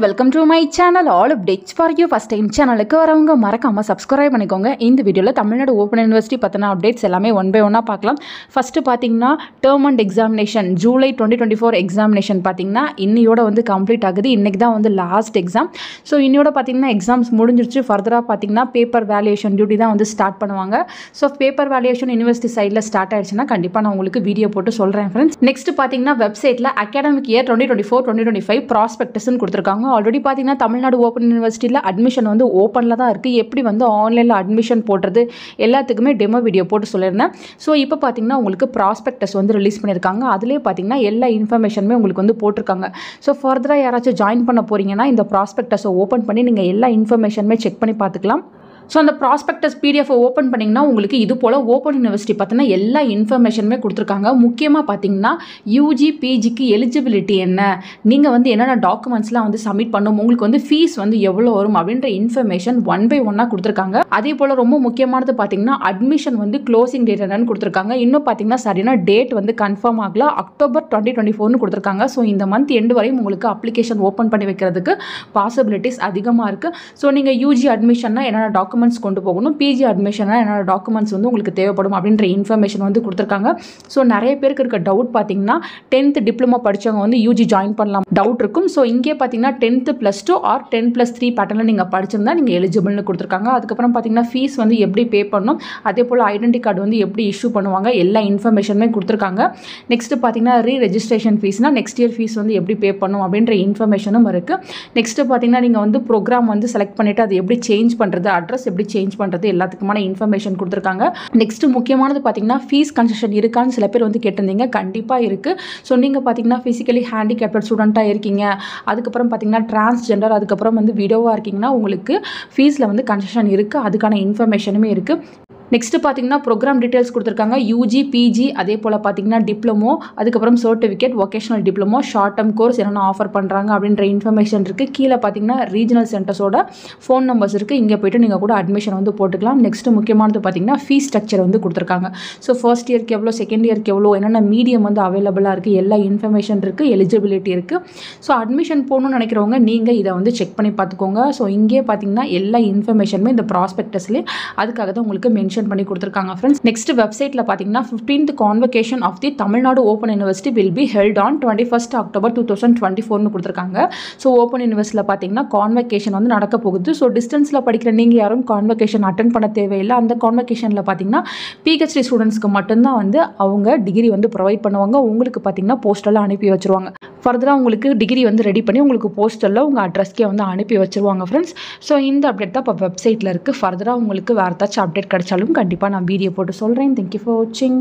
Welcome to my channel all updates for you. First time சேனலுக்கு வரவங்க மறக்காமல் subscribe பண்ணிக்கோங்க. இந்த வீடியோவில் தமிழ்நாடு ஓப்பன் யூனிவர்சிட்டி பற்றின அப்டேட்ஸ் எல்லாமே ஒன் பை ஒன்னாக பார்க்கலாம். ஃபஸ்ட்டு பார்த்தீங்கன்னா term and examination July 2024 examination பார்த்தீங்கன்னா இன்னையோட வந்து கம்ப்ளீட் ஆகுது. இன்றைக்கி தான் வந்து லாஸ்ட் எக்ஸாம். ஸோ இன்னையோட பார்த்தீங்கன்னா எக்ஸாம்ஸ் முடிஞ்சிருச்சு. ஃபர்தராக பார்த்தீங்கன்னா பேப்பர் வேல்யூவேஷன் டியூட்டி தான் வந்து ஸ்டார்ட் பண்ணுவாங்க. ஸோ பேப்பர் வேல்யூவேஷன் யூனிவர்சிட்டி சைடில் ஸ்டார்ட் ஆயிடுச்சுன்னா கண்டிப்பாக நான் உங்களுக்கு வீடியோ போட்டு சொல்கிறேன் ஃப்ரெண்ட்ஸ். நெக்ஸ்ட் பார்த்தீங்கன்னா வெப்சைட்டில் அகாடமிக் இயர் 2024-2025 ப்ராஸ்பெக்டஸ்ன்னு கொடுத்துருக்காங்க. ஆல்ரெடி பார்த்தீங்கன்னா தமிழ்நாடு ஓப்பன் யூனிவர்சிட்டியில் அட்மிஷன் வந்து ஓப்பனில் தான் இருக்குது. எப்படி வந்து ஆன்லைனில் அட்மிஷன் போடுறது எல்லாத்துக்குமே டெமோ வீடியோ போட்டு சொல்லியிருந்தேன். ஸோ இப்போ பார்த்தீங்கன்னா உங்களுக்கு ப்ராஸ்பெக்டஸ் வந்து ரிலீஸ் பண்ணியிருக்காங்க. அதிலே பார்த்தீங்கன்னா எல்லா இன்ஃபர்மேஷனுமே உங்களுக்கு வந்து போட்டிருக்காங்க. ஸோ ஃபர்தராக யாராச்சும் ஜாயின் பண்ண போகிறீங்கன்னா இந்த ப்ராஸ்பெக்டஸை ஓப்பன் பண்ணி நீங்கள் எல்லா இன்ஃபர்மேஷனுமே செக் பண்ணி பார்த்துக்கலாம். ஸோ அந்த ப்ராஸ்பெக்டஸ் PDF ஓப்பன் பண்ணிங்கன்னா உங்களுக்கு இது போல் ஓப்பன் யூனிவர்சிட்டி பார்த்தீங்கன்னா எல்லா இன்ஃபர்மேஷனுமே கொடுத்துருக்காங்க. முக்கியமாக பார்த்தீங்கன்னா யூஜி பிஜிக்கு எலிஜிபிலிட்டி என்ன, நீங்கள் வந்து என்னென்ன டாக்குமெண்ட்ஸ்லாம் வந்து சப்மிட் பண்ணணும், உங்களுக்கு வந்து ஃபீஸ் வந்து எவ்வளோ வரும் அப்படின்ற இன்ஃபர்மேஷன் ஒன் பை ஒன்னாக கொடுத்துருக்காங்க. அதே போல் ரொம்ப முக்கியமானது பார்த்தீங்கன்னா அட்மிஷன் வந்து க்ளோசிங் டேட் என்னன்னு கொடுத்துருக்காங்க. இன்னும் பார்த்தீங்கன்னா சரியான டேட் வந்து கன்ஃபார்ம் ஆகல, அக்டோபர் 2024 கொடுத்துருக்காங்க. ஸோ இந்த மந்த் எண்டு வரையும் உங்களுக்கு அப்ளிகேஷன் ஓப்பன் பண்ணி வைக்கிறதுக்கு பாசிபிலிட்டிஸ் அதிகமாக இருக்குது. ஸோ நீங்கள் யூஜி அட்மிஷன்னா என்னென்ன டாக்குமெண்ட்ஸ் கொண்டு போகணும், பிஜி அட்மிஷனா என்னோட டாக்குமெண்ட்ஸ் வந்து உங்களுக்கு தேவைப்படும் அப்படின்ற இன்ஃபர்மேஷன் வந்து கொடுத்துருக்காங்க. ஸோ நிறைய பேருக்கு இருக்க டவுட் பார்த்தீங்கன்னா 10th டிப்ளமோ படித்தவங்க வந்து யூஜி ஜாயின் பண்ணலாம் டவுட் இருக்கும். ஸோ இங்கே பார்த்தீங்கன்னா 10th +2 ஆர் 10+3 பேட்டர்னில் நீங்கள் படிச்சிருந்தா நீங்கள் எலிஜிபிள்னு கொடுத்துருக்காங்க. அதுக்கப்புறம் பார்த்தீங்கன்னா ஃபீஸ் வந்து எப்படி பே பண்ணணும், அதே போல் ஐடென்டி கார்டு வந்து எப்படி இஷ்யூ பண்ணுவாங்க, எல்லா இன்ஃபர்மேஷனுமே கொடுத்துருக்காங்க. நெக்ஸ்ட் பார்த்தீங்கன்னா ரெஜிஸ்ட்ரேஷன் ஃபீஸ்னா நெக்ஸ்ட் இயர் ஃபீஸ் வந்து எப்படி பே பண்ணணும் அப்படின்ற இன்ஃபர்மேஷனும் இருக்குது. நெக்ஸ்ட் பார்த்தீங்கன்னா நீங்கள் வந்து ப்ரோக்ராம் வந்து செலக்ட் பண்ணிவிட்டு அது எப்படி சேஞ்ச் பண்ணுறது, அட்ரஸ் எப்படி சேஞ்ச் பண்ணுறது எல்லாத்துக்குமான இன்ஃபர்மேஷன் கொடுத்துருக்காங்க. நெக்ஸ்ட் முக்கியமானது பார்த்தீங்கன்னா ஃபீஸ் கன்செஷன் இருக்கான்னு சில பேர் வந்து கேட்டிருந்தீங்க. கண்டிப்பாக இருக்குது. ஸோ நீங்கள் பார்த்தீங்கன்னா ஃபிசிக்கலி ஹேண்டிகேப்ட் ஸ்டூடெண்ட்டாக இருக்கீங்க, அதுக்கப்புறம் பார்த்தீங்கன்னா டிரான்ஸ்ஜெண்டர், அதுக்கப்புறம் வந்து விடோவாக இருக்கீங்கன்னா உங்களுக்கு ஃபீஸில் வந்து கன்செஷன் இருக்குது. அதுக்கான இன்ஃபர்மேஷனுமே இருக்குது. நெக்ஸ்ட்டு பார்த்தீங்கன்னா ப்ரோக்ராம் டீட்டெயில்ஸ் கொடுத்துருக்காங்க. யூஜி பிஜி அதே போல் பார்த்தீங்கன்னா டிப்ளமோ, அதுக்கப்புறம் certificate, vocational diploma, short term course என்னென்ன ஆஃபர் பண்ணுறாங்க அப்படின்ற இன்ஃபர்மேஷன் இருக்குது. கீழே பார்த்தீங்கன்னா ரீஜனல் சென்டர்ஸோட ஃபோன் நம்பர்ஸ் இருக்குது. இங்கே போய்ட்டு நீங்கள் கூட அட்மிஷன் வந்து போட்டுக்கலாம். நெக்ஸ்ட்டு முக்கியமானது பார்த்தீங்கன்னா ஃபீஸ் ஸ்ட்ரக்சர் வந்து கொடுத்துருக்காங்க. ஸோ ஃபர்ஸ்ட் இயருக்கு எவ்வளோ, செகண்ட் இயருக்கு எவ்வளோ, என்னென்ன மீடியம் வந்து அவைலபிளாக இருக்குது, எல்லா இன்ஃபர்மேஷன் இருக்குது, எலிஜிபிலிட்டி இருக்குது. ஸோ அட்மிஷன் போகணும்னு நினைக்கிறவங்க நீங்கள் இதை வந்து செக் பண்ணி பார்த்துக்கோங்க. ஸோ இங்கே பார்த்தீங்கன்னா எல்லா இன்ஃபர்மேஷனுமே இந்த ப்ராஸ்பெக்டஸ்லேயே அதுக்காக தான் உங்களுக்கு மென்ஷன் பண்ணி கொடுத்திருக்காங்க फ्रेंड्स. நெக்ஸ்ட் வெப்சைட்ல பாத்தீங்கன்னா 15th convocation of the Tamil Nadu open university will be held on 21st October 2024 னு கொடுத்திருக்காங்க. சோ ஓபன் யூனிவர்சிட்டில பாத்தீங்கன்னா கான்வகேஷன் வந்து நடக்க போகுது. சோ டிஸ்டன்ஸ்ல படிக்கிற நீங்க யாரும் கான்வகேஷன் அட்டெண்ட் பண்ண தேவையில்லை. அந்த கான்வகேஷன்ல பாத்தீங்கன்னா PhD ஸ்டூடண்ட்ஸ்க்கு மட்டும் தான் வந்து அவங்க டிகிரி வந்து ப்ரொவைட் பண்ணுவாங்க. உங்களுக்கு பாத்தீங்கன்னா போஸ்டல்ல அனுப்பி வச்சிருவாங்க. ஃபர்தரா உங்களுக்கு டிகிரி வந்து ரெடி பண்ணி உங்களுக்கு போஸ்டல்ல உங்க அட்ரஸ்க்கே வந்து அனுப்பி வச்சிருவாங்க फ्रेंड्स. சோ இந்த அப்டேட் தான் இப்ப வெப்சைட்ல இருக்கு. ஃபர்தரா உங்களுக்கு வேற ஏதாச்சும் அப்டேட் கிடைச்சாலும் கண்டிப்பாக நான் வீடியோ போட்டு சொல்கிறேன். தேங்க்யூ ஃபார் வாட்சிங்.